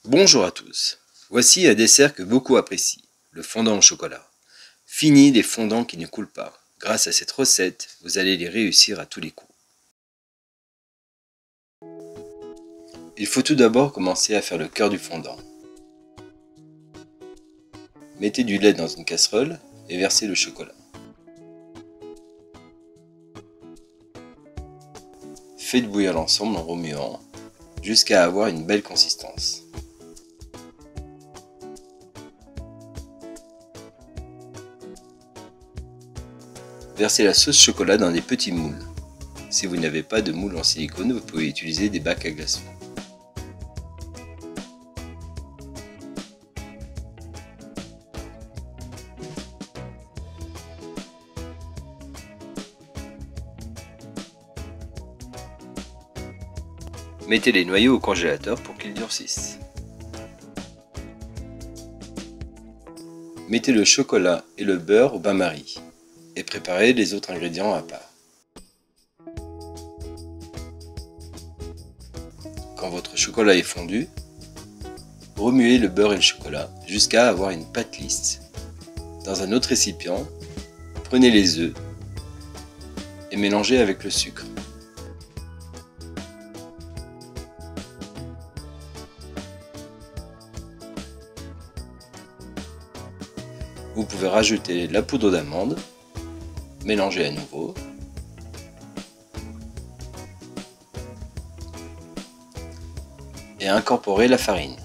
Bonjour à tous, voici un dessert que beaucoup apprécient, le fondant au chocolat. Fini les fondants qui ne coulent pas. Grâce à cette recette, vous allez les réussir à tous les coups. Il faut tout d'abord commencer à faire le cœur du fondant. Mettez du lait dans une casserole et versez le chocolat. Faites bouillir l'ensemble en remuant jusqu'à avoir une belle consistance. Versez la sauce chocolat dans des petits moules. Si vous n'avez pas de moule en silicone, vous pouvez utiliser des bacs à glaçons. Mettez les noyaux au congélateur pour qu'ils durcissent. Mettez le chocolat et le beurre au bain-marie et préparez les autres ingrédients à part. Quand votre chocolat est fondu, remuez le beurre et le chocolat jusqu'à avoir une pâte lisse. Dans un autre récipient, prenez les œufs et mélangez avec le sucre. Vous pouvez rajouter la poudre d'amande, mélanger à nouveau. Et incorporer la farine.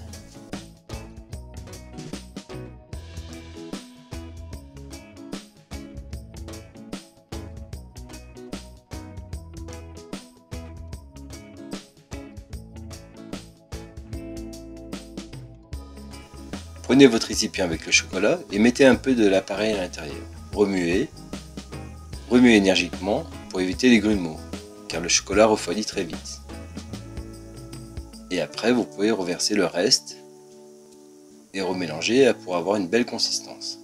Prenez votre récipient avec le chocolat et mettez un peu de l'appareil à l'intérieur. Remuez. Remuez énergiquement pour éviter les grumeaux, car le chocolat refroidit très vite. Et après, vous pouvez reverser le reste et remélanger pour avoir une belle consistance.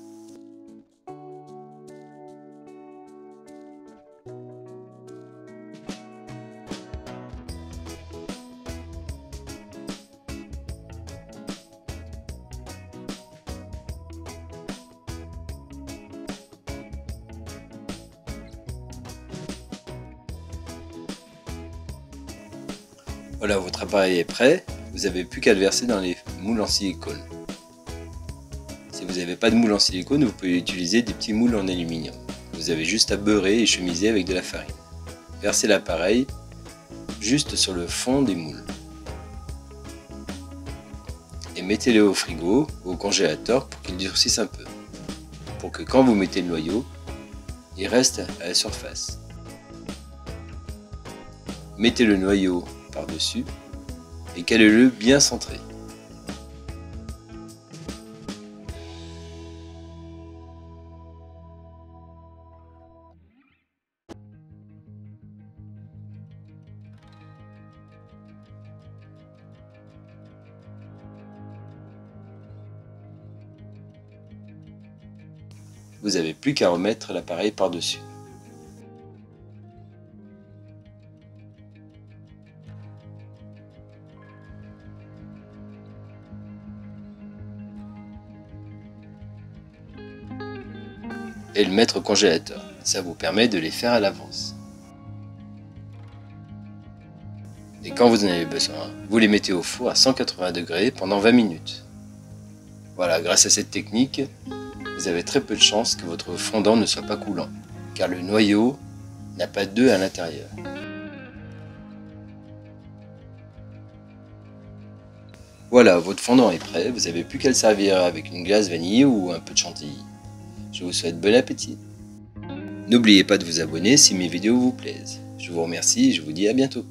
Voilà, votre appareil est prêt, vous n'avez plus qu'à le verser dans les moules en silicone. Si vous n'avez pas de moule en silicone, vous pouvez utiliser des petits moules en aluminium. Vous avez juste à beurrer et chemiser avec de la farine. Versez l'appareil juste sur le fond des moules. Et mettez-les au frigo ou au congélateur pour qu'ils durcissent un peu. Pour que quand vous mettez le noyau, il reste à la surface. Mettez le noyau par-dessus et calez-le bien centré. Vous n'avez plus qu'à remettre l'appareil par-dessus. Et le mettre au congélateur. Ça vous permet de les faire à l'avance. Et quand vous en avez besoin, vous les mettez au four à 180 degrés pendant 20 minutes. Voilà, grâce à cette technique, vous avez très peu de chances que votre fondant ne soit pas coulant, car le noyau n'a pas d'œuf à l'intérieur. Voilà, votre fondant est prêt, vous n'avez plus qu'à le servir avec une glace vanille ou un peu de chantilly. Je vous souhaite bon appétit. N'oubliez pas de vous abonner si mes vidéos vous plaisent. Je vous remercie et je vous dis à bientôt.